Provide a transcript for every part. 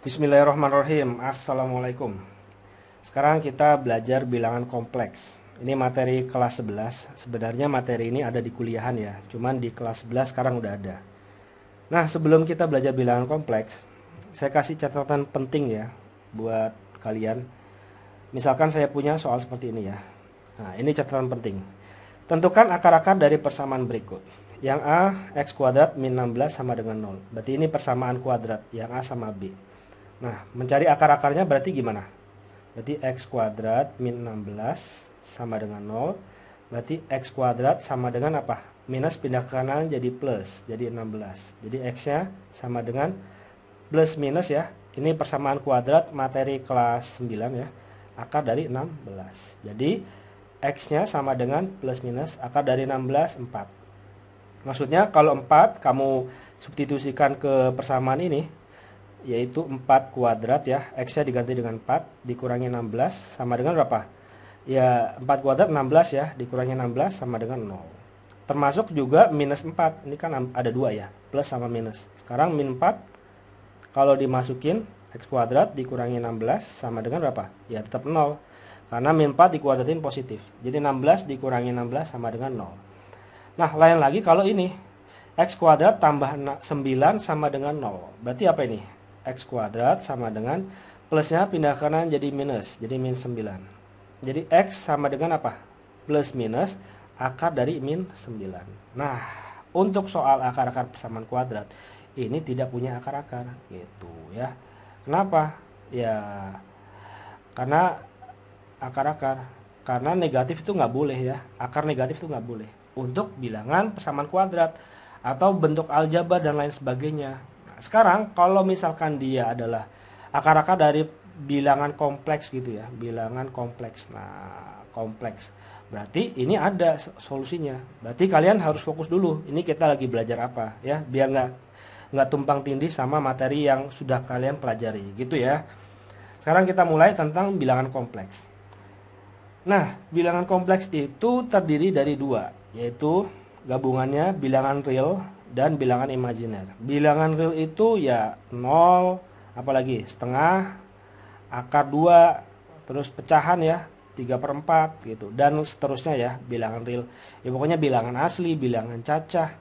Bismillahirrahmanirrahim. Assalamualaikum. Sekarang kita belajar bilangan kompleks. Ini materi kelas 11. Sebenarnya materi ini ada di kuliahan ya. Cuman di kelas 11 sekarang udah ada. Nah, sebelum kita belajar bilangan kompleks, saya kasih catatan penting ya buat kalian. Misalkan saya punya soal seperti ini ya. Nah, ini catatan penting. Tentukan akar-akar dari persamaan berikut. Yang A, x kuadrat min 16 sama dengan 0. Berarti ini persamaan kuadrat, yang A sama B. Nah, mencari akar-akarnya berarti gimana? Berarti x kuadrat min 16 sama dengan 0. Berarti x kuadrat sama dengan apa? Minus pindah ke kanan jadi plus, jadi 16. Jadi x-nya sama dengan plus minus ya. Ini persamaan kuadrat materi kelas 9 ya. Akar dari 16. Jadi x-nya sama dengan plus minus akar dari 16, 4. Maksudnya kalau 4 kamu substitusikan ke persamaan ini, yaitu 4 kuadrat ya, x-nya diganti dengan 4 dikurangi 16 sama dengan berapa? Ya 4 kuadrat 16 ya, dikurangi 16 sama dengan 0. Termasuk juga minus 4, ini kan ada 2 ya, plus sama minus. Sekarang min 4 kalau dimasukin x kuadrat dikurangi 16 sama dengan berapa? Ya tetap 0, karena min 4 dikuadratin positif. Jadi 16 dikurangi 16 sama dengan 0. Nah lain lagi kalau ini x kuadrat tambah 9 sama dengan 0. Berarti apa ini? X kuadrat sama dengan plusnya pindah ke kanan jadi minus, jadi min 9. Jadi x sama dengan apa? Plus minus akar dari min 9. Nah, untuk soal akar-akar persamaan kuadrat ini tidak punya akar-akar gitu ya. Kenapa? Ya karena akar-akar, karena negatif itu nggak boleh ya. Akar negatif itu nggak boleh untuk bilangan persamaan kuadrat atau bentuk aljabar dan lain sebagainya. Sekarang kalau misalkan dia adalah akar-akar dari bilangan kompleks gitu ya, bilangan kompleks. Nah, kompleks. Berarti ini ada solusinya. Berarti kalian harus fokus dulu. Ini kita lagi belajar apa ya, biar nggak tumpang tindih sama materi yang sudah kalian pelajari gitu ya. Sekarang kita mulai tentang bilangan kompleks. Nah, bilangan kompleks itu terdiri dari dua, yaitu gabungannya bilangan real dan bilangan imajiner. Bilangan real itu ya 0, apalagi setengah, akar 2, terus pecahan ya 3/4 gitu, dan seterusnya ya bilangan real. Ya pokoknya bilangan asli, bilangan cacah.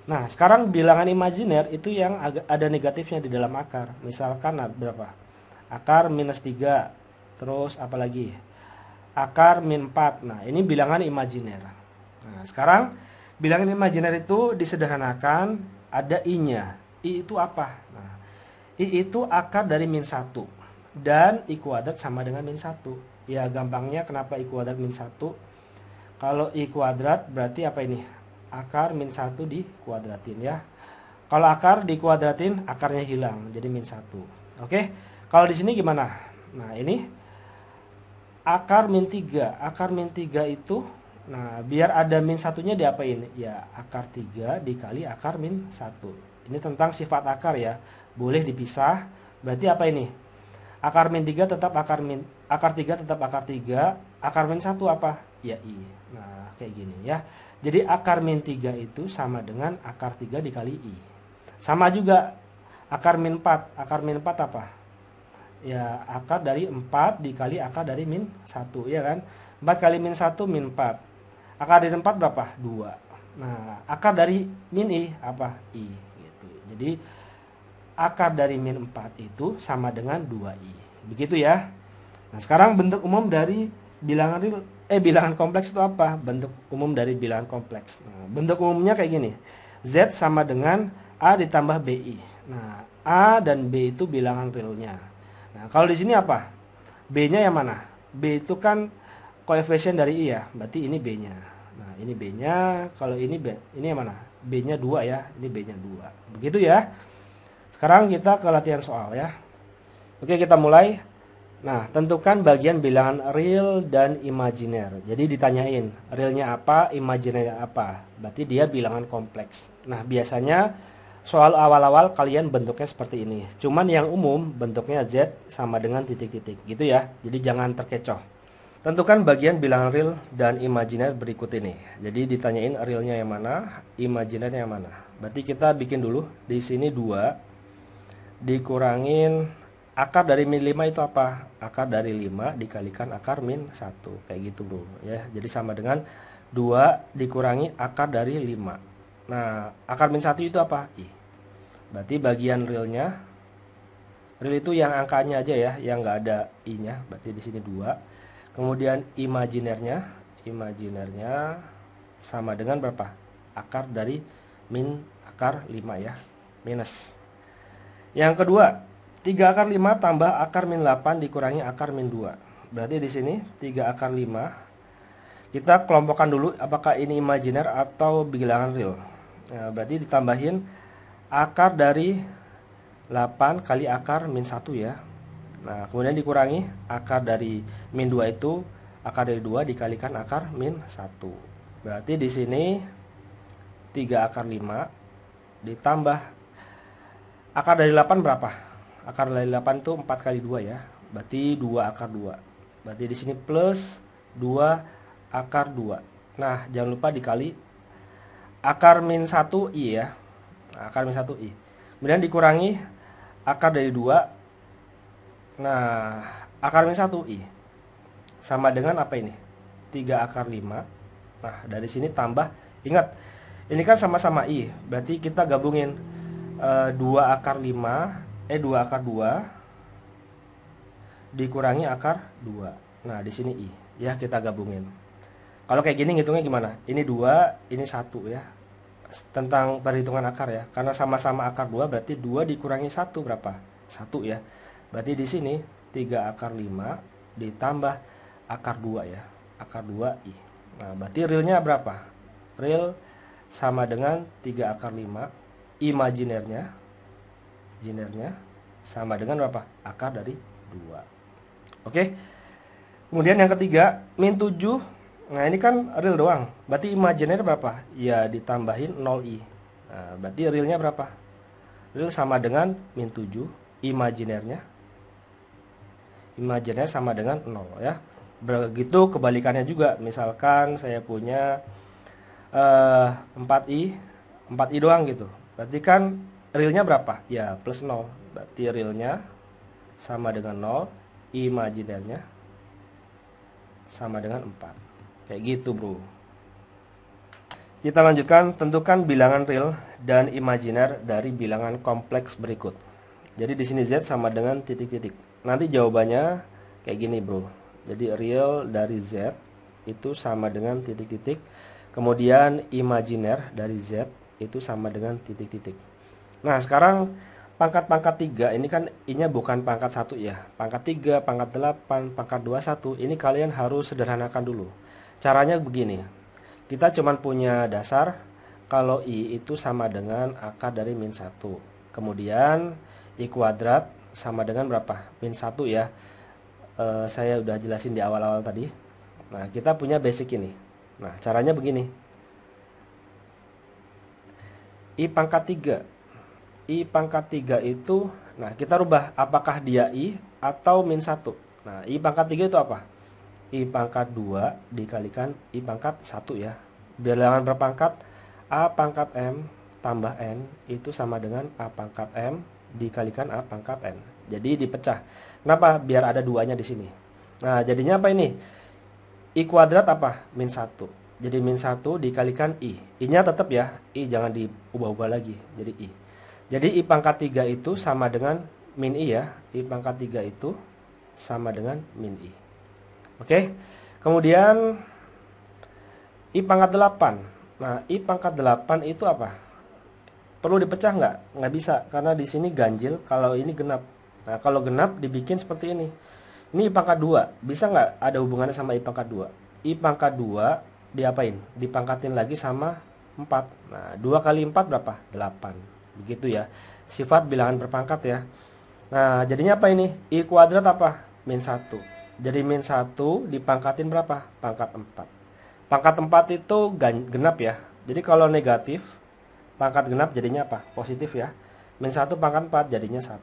Nah sekarang bilangan imajiner itu yang ada negatifnya di dalam akar. Misalkan berapa? Akar minus 3, terus apalagi? Akar min 4. Nah ini bilangan imajiner. Nah sekarang bilangan imajiner itu disederhanakan, ada i-nya. I itu apa? Nah, i itu akar dari min 1. Dan i kuadrat sama dengan min 1. Ya gampangnya kenapa i kuadrat min 1? Kalau i kuadrat berarti apa ini? Akar min 1 dikuadratin ya. Kalau akar dikuadratin, akarnya hilang. Jadi min 1. Oke? Kalau di sini gimana? Nah ini akar min 3. Akar min 3 itu, nah, biar ada min satunya diapain? Ya, akar 3 dikali akar min 1. Ini tentang sifat akar ya. Boleh dipisah. Berarti apa ini? Akar min 3 tetap akar 3 tetap akar 3. Akar min 1 apa? Ya, i. Nah, kayak gini ya. Jadi akar min 3 itu sama dengan akar 3 dikali i. Sama juga akar min 4. Akar min 4 apa? Ya, akar dari 4 dikali akar dari min 1 ya kan? 4 kali min 1 min 4. Akar dari 4 berapa? 2. Nah, akar dari min i apa? I gitu. Jadi akar dari min 4 itu sama dengan 2i. Begitu ya. Nah, sekarang bentuk umum dari bilangan kompleks itu apa? Bentuk umum dari bilangan kompleks. Nah, bentuk umumnya kayak gini. Z sama dengan A ditambah BI. Nah, A dan B itu bilangan realnya. Nah, kalau di sini apa? B-nya yang mana? B itu kan koefisien dari i ya, berarti ini B-nya. Nah, ini B-nya, kalau ini B, ini yang mana? B-nya 2 ya, ini B-nya 2. Begitu ya. Sekarang kita ke latihan soal ya. Oke, kita mulai. Nah, tentukan bagian bilangan real dan imajiner. Jadi ditanyain, realnya apa, imajinernya apa. Berarti dia bilangan kompleks. Nah, biasanya soal awal-awal kalian bentuknya seperti ini. Cuman yang umum bentuknya Z sama dengan titik-titik gitu ya. Jadi jangan terkecoh. Tentukan bagian bilangan real dan imajiner berikut ini. Jadi ditanyain realnya yang mana, imajinernya yang mana. Berarti kita bikin dulu. Di sini 2 dikurangin akar dari min 5 itu apa? Akar dari 5 dikalikan akar min 1. Kayak gitu bro ya. Jadi sama dengan 2 dikurangi akar dari 5. Nah, akar min 1 itu apa? I. Berarti bagian realnya, real itu yang angkanya aja ya, yang nggak ada i-nya. Berarti di sini 2. Kemudian imajinernya sama dengan berapa? Akar dari min akar 5 ya. Minus. Yang kedua, 3 akar 5 tambah akar min 8 dikurangi akar min 2. Berarti di sini 3 akar 5. Kita kelompokkan dulu apakah ini imajiner atau bilangan real. Nah, berarti ditambahin akar dari 8 kali akar min 1 ya. Nah, kemudian dikurangi akar dari min 2 itu, akar dari 2 dikalikan akar min 1. Berarti di sini 3 akar 5 ditambah akar dari 8 berapa? Akar dari 8 itu 4 kali 2 ya. Berarti 2 akar 2. Berarti di sini plus 2 akar 2. Nah, jangan lupa dikali akar min 1 i ya. Nah, akar min 1 i. Kemudian dikurangi akar dari 2. Nah, akar min 1 i. Sama dengan apa ini? 3 akar 5. Nah, dari sini tambah. Ingat, ini kan sama-sama i. Berarti kita gabungin 2 akar 5. 2 akar 2 dikurangi akar 2. Nah, di sini i. Ya, kita gabungin. Kalau kayak gini ngitungnya gimana? Ini 2, ini 1 ya. Tentang perhitungan akar ya. Karena sama-sama akar 2 berarti 2 dikurangi 1 berapa? 1 ya. Berarti di sini 3 akar 5 ditambah akar 2 ya. Akar 2 i. Nah, berarti realnya berapa? Real sama dengan 3 akar 5. Imajinernya sama dengan berapa? Akar dari 2. Oke. Kemudian yang ketiga, min 7. Nah, ini kan real doang. Berarti imajiner berapa? Ya, ditambahin 0i. Nah, berarti realnya berapa? Real sama dengan min 7. Imajiner sama dengan 0 ya. Begitu kebalikannya juga. Misalkan saya punya 4i doang gitu. Berarti kan realnya berapa? Ya, plus 0. Berarti realnya sama dengan 0. Imajinernya sama dengan 4. Kayak gitu bro. Kita lanjutkan, tentukan bilangan real dan imajiner dari bilangan kompleks berikut. Jadi di sini Z sama dengan titik-titik. Nanti jawabannya kayak gini bro. Jadi real dari Z itu sama dengan titik-titik. Kemudian imajiner dari Z itu sama dengan titik-titik. Nah, sekarang pangkat-pangkat 3 ini kan I-nya bukan pangkat 1 ya. Pangkat 3, pangkat 8, pangkat 21 ini kalian harus sederhanakan dulu. Caranya begini. Kita cuman punya dasar kalau I itu sama dengan akar dari min 1. Kemudian I kuadrat sama dengan berapa? Min 1 ya. Saya udah jelasin di awal-awal tadi. Nah, kita punya basic ini. Nah, caranya begini. I pangkat 3. I pangkat 3 itu, nah kita rubah apakah dia I atau min 1. Nah, I pangkat 3 itu apa? I pangkat 2 dikalikan I pangkat 1 ya. Bilangan berpangkat A pangkat M tambah N itu sama dengan A pangkat M dikalikan A pangkat N. Jadi dipecah. Kenapa? Biar ada duanya di sini. Nah, jadinya apa ini? I kuadrat apa? Min 1. Jadi min 1 dikalikan I. I-nya tetap ya. I jangan diubah-ubah lagi. Jadi I. Jadi I pangkat 3 itu sama dengan min I ya. I pangkat 3 itu sama dengan min I. Oke. Kemudian I pangkat 8. Nah, I pangkat 8 itu apa? Perlu dipecah nggak? Nggak bisa. Karena di sini ganjil. Kalau ini genap. Nah, kalau genap dibikin seperti ini. Ini I pangkat 2. Bisa nggak ada hubungannya sama I pangkat 2? I pangkat 2 diapain? Dipangkatin lagi sama 4. Nah, 2 kali 4 berapa? 8. Begitu ya, sifat bilangan berpangkat ya. Nah, jadinya apa ini? I kuadrat apa? Min 1. Jadi min 1 dipangkatin berapa? Pangkat 4. Pangkat 4 itu genap ya. Jadi kalau negatif, pangkat genap jadinya apa? Positif ya. Min 1 pangkat 4 jadinya 1.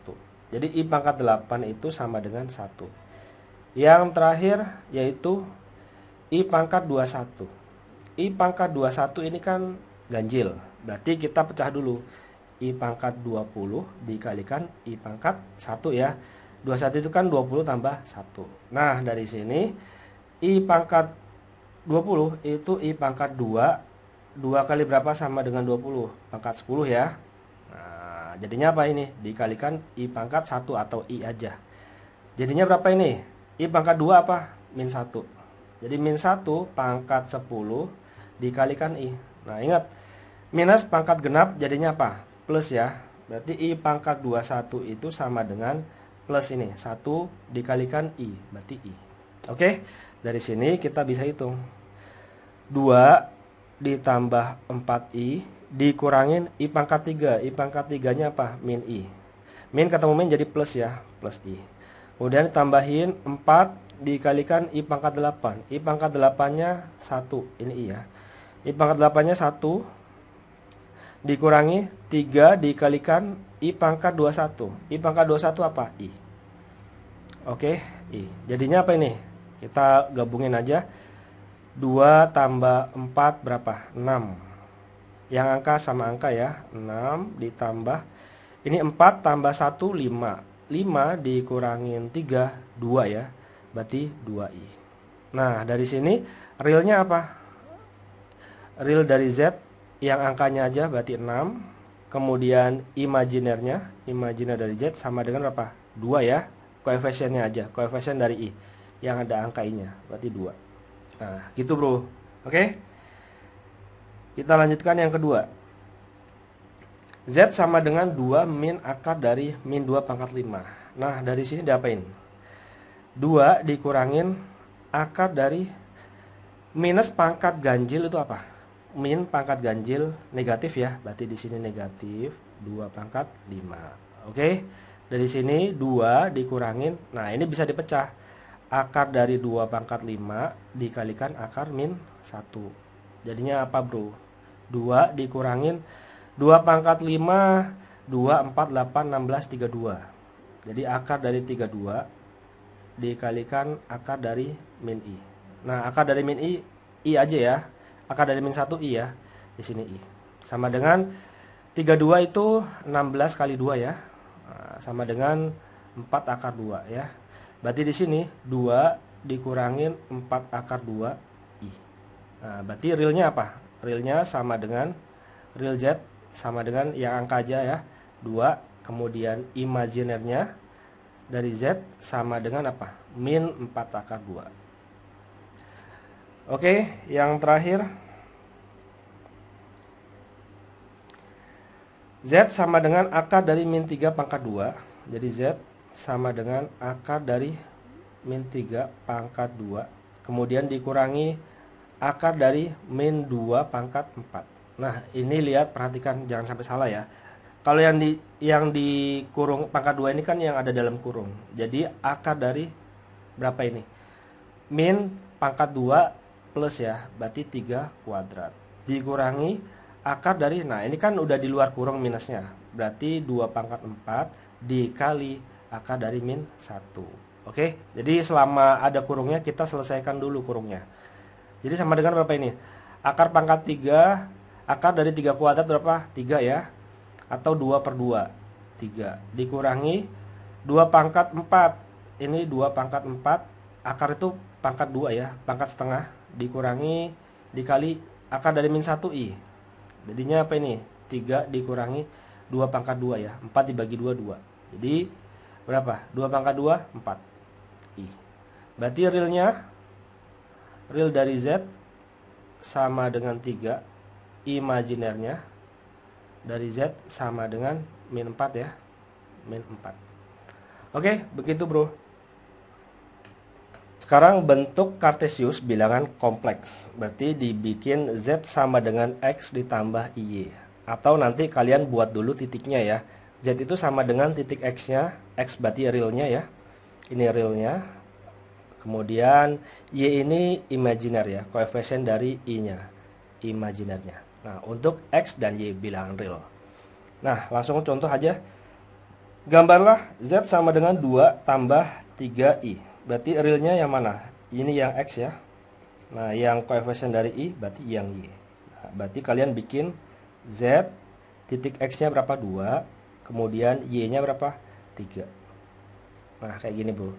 Jadi I pangkat 8 itu sama dengan 1. Yang terakhir yaitu I pangkat 21. I pangkat 21 ini kan ganjil. Berarti kita pecah dulu. I pangkat 20 dikalikan I pangkat 1 ya. 21 itu kan 20 tambah 1. Nah, dari sini I pangkat 20 itu I pangkat 2. 2 kali berapa sama dengan 20? Pangkat 10 ya. Nah, jadinya apa ini? Dikalikan I pangkat 1 atau I aja. Jadinya berapa ini? I pangkat 2 apa? Min 1. Jadi min 1 pangkat 10 dikalikan I. Nah, ingat, minus pangkat genap jadinya apa? Plus ya. Berarti I pangkat 21 itu sama dengan plus ini. 1 dikalikan I. Berarti I. Oke? Dari sini kita bisa hitung. 2 ditambah 4I dikurangin I pangkat 3. I pangkat 3-nya apa? Min I. Min ketemu min jadi plus ya. Plus I. Kemudian tambahin 4 dikalikan I pangkat 8. I pangkat 8-nya 1. Ini I ya. I pangkat 8-nya 1 dikurangi 3 dikalikan I pangkat 21. I pangkat 21 apa? I. Oke, I. Jadinya apa ini? Kita gabungin aja. 2 tambah 4 berapa? 6. Yang angka sama angka ya. 6 ditambah. Ini 4 tambah 1, 5. 5 dikurangin 3, 2 ya. Berarti 2I. Nah, dari sini realnya apa? Real dari Z yang angkanya aja berarti 6. Kemudian imajiner dari Z sama dengan berapa? 2 ya. Koefisiennya aja. Koefisien dari I. Yang ada angka I-nya. Berarti 2. Nah, gitu bro. Oke. Kita lanjutkan yang kedua. Z sama dengan 2 min akar dari min 2 pangkat 5. Nah, dari sini diapain? 2 dikurangin akar dari minus pangkat ganjil itu apa? Min pangkat ganjil negatif ya. Berarti di sini negatif 2 pangkat 5. Oke. Dari sini 2 dikurangin. Nah, ini bisa dipecah. Akar dari 2 pangkat 5 dikalikan akar min 1. Jadinya apa bro? 2 dikurangin 2 pangkat 5, 2, 4, 8, 16, 32. Jadi akar dari 32 dikalikan akar dari min I. Nah, akar dari min I aja ya. Akar dari min 1 I ya. Di sini I. Sama dengan 32 itu 16 kali 2 ya. Nah, sama dengan 4 akar 2 ya. Berarti di sini 2 dikurangin 4 akar 2 I. Nah, berarti realnya apa? Realnya sama dengan real Z sama dengan yang angka aja ya. 2, kemudian imajinernya dari Z sama dengan apa? Min 4 akar 2. Oke, yang terakhir. Z sama dengan akar dari min 3 pangkat 2. Jadi Z sama dengan akar dari min 3 pangkat 2. Kemudian dikurangi akar dari min 2 pangkat 4. Nah, ini lihat, perhatikan, jangan sampai salah ya. Kalau yang di kurung pangkat 2 ini kan yang ada dalam kurung. Jadi akar dari berapa ini? Min pangkat 2 plus ya, berarti 3 kuadrat. Dikurangi akar dari, nah ini kan udah di luar kurung minusnya. Berarti 2 pangkat 4 dikali akar dari min 1. Oke, jadi selama ada kurungnya kita selesaikan dulu kurungnya. Jadi sama dengan berapa ini? Akar pangkat 3, akar dari 3 kuadrat berapa? 3 ya. Atau 2 per 2. 3. Dikurangi 2 pangkat 4. Ini 2 pangkat 4. Akar itu pangkat 2 ya. Pangkat setengah. Dikurangi dikali akar dari min 1i. Jadinya apa ini? 3 dikurangi 2 pangkat 2 ya. 4 dibagi 2, 2. Jadi berapa? 2 pangkat 2, 4. I. Berarti real dari Z sama dengan 3. Imajinernya dari Z sama dengan min 4 ya. Min 4. Oke, begitu bro. Sekarang bentuk Kartesius bilangan kompleks. Berarti dibikin Z sama dengan X ditambah Y. Atau nanti kalian buat dulu titiknya ya. Z itu sama dengan titik X-nya. X berarti realnya ya. Ini realnya. Kemudian Y ini imajiner ya. Koefisien dari I-nya. Imajinernya. Nah, untuk X dan Y bilangan real. Nah, langsung contoh aja. Gambarlah Z sama dengan 2 tambah 3I. Berarti realnya yang mana? Ini yang X ya. Nah, yang koefisien dari I berarti yang Y. Nah, berarti kalian bikin Z titik X-nya berapa? 2. Kemudian Y-nya berapa? 3. Nah, kayak gini, Bro.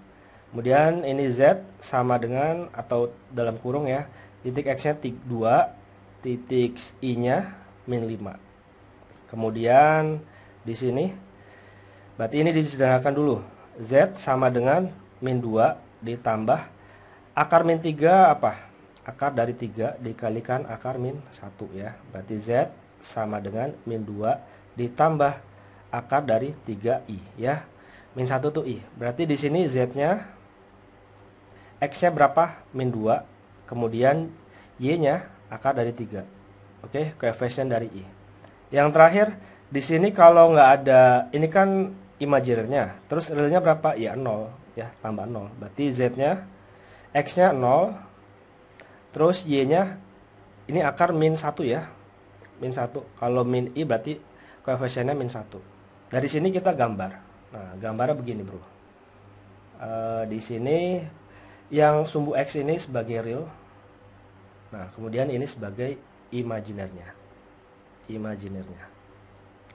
Kemudian ini Z sama dengan atau dalam kurung ya, titik X-nya 2, titik I-nya min 5. Kemudian di sini berarti ini disederhanakan dulu. Z sama dengan min 2 ditambah akar min 3 apa? Akar dari 3 dikalikan akar min 1 ya. Berarti Z sama dengan min 2 ditambah akar dari 3I ya. Min 1 tuh I. Berarti di sini Z-nya X-nya berapa? Min 2. Kemudian Y-nya akar dari 3. Oke, koefisien dari I. Yang terakhir, di sini kalau nggak ada, ini kan imajinernya. Terus realnya berapa? Ya 0. Ya, tambah 0. Berarti Z-nya, X-nya 0. Terus Y-nya, ini akar min 1 ya. Min 1. Kalau min I berarti koefisiennya min 1. Dari sini kita gambar. Nah, gambarnya begini, Bro. Di sini yang sumbu X ini sebagai real. Nah, kemudian ini sebagai imajinernya.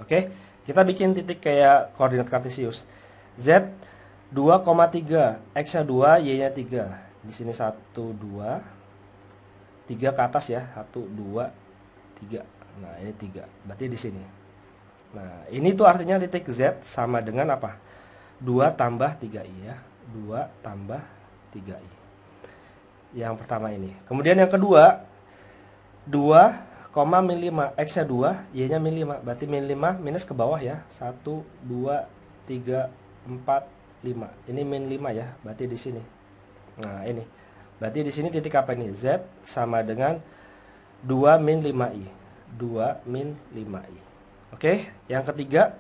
Oke, kita bikin titik kayak koordinat kartesius. Z 2,3, X-nya 2, Y-nya 3. Di sini 1, 2, 3 ke atas ya. 1, 2, 3. Nah, ini 3. Berarti di sini. Nah, ini tuh artinya titik Z sama dengan apa? 2 tambah 3I ya. 2 tambah 3I. Yang pertama ini. Kemudian yang kedua, 2, min 5. X-nya 2, Y-nya min 5. Berarti min 5 minus ke bawah ya. 1, 2, 3, 4, 5. Ini min 5 ya. Berarti di sini. Nah, ini. Berarti di sini titik apa ini? Z sama dengan 2 min 5I. 2 min 5I. Oke, yang ketiga,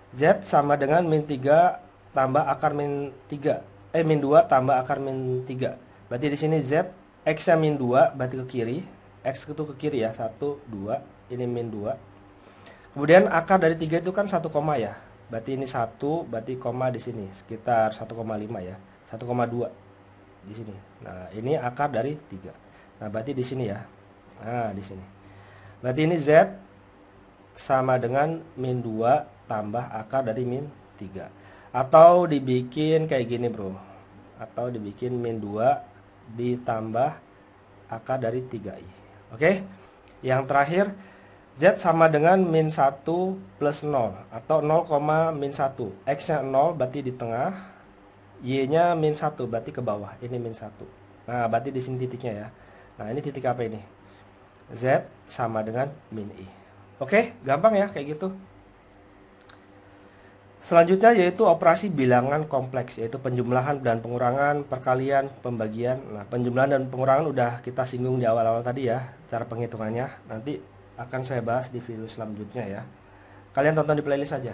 Z sama dengan min 3 tambah akar min 3. Min 2 tambah akar min 3. Berarti di sini Z, X-nya min 2, berarti ke kiri. X itu ke kiri ya, 1, 2, ini min 2. Kemudian akar dari 3 itu kan 1 koma ya. Berarti ini 1, berarti koma di sini, sekitar 1,5 ya. 1,2 di sini. Nah, ini akar dari 3. Nah, berarti di sini ya. Nah, di sini. Berarti ini Z sama dengan min 2 tambah akar dari min 3. Atau dibikin kayak gini, Bro. Atau dibikin min 2 ditambah akar dari 3I. Oke. Yang terakhir, Z sama dengan min 1 plus 0 atau 0, min 1. X-nya 0 berarti di tengah. Y-nya min 1 berarti ke bawah. Ini min 1. Nah, berarti di sini titiknya ya. Nah, ini titik apa ini? Z sama dengan min I. Oke, gampang ya kayak gitu. Selanjutnya yaitu operasi bilangan kompleks, yaitu penjumlahan dan pengurangan, perkalian, pembagian. Nah, penjumlahan dan pengurangan udah kita singgung di awal-awal tadi ya, cara penghitungannya. Nanti akan saya bahas di video selanjutnya ya. Kalian tonton di playlist saja.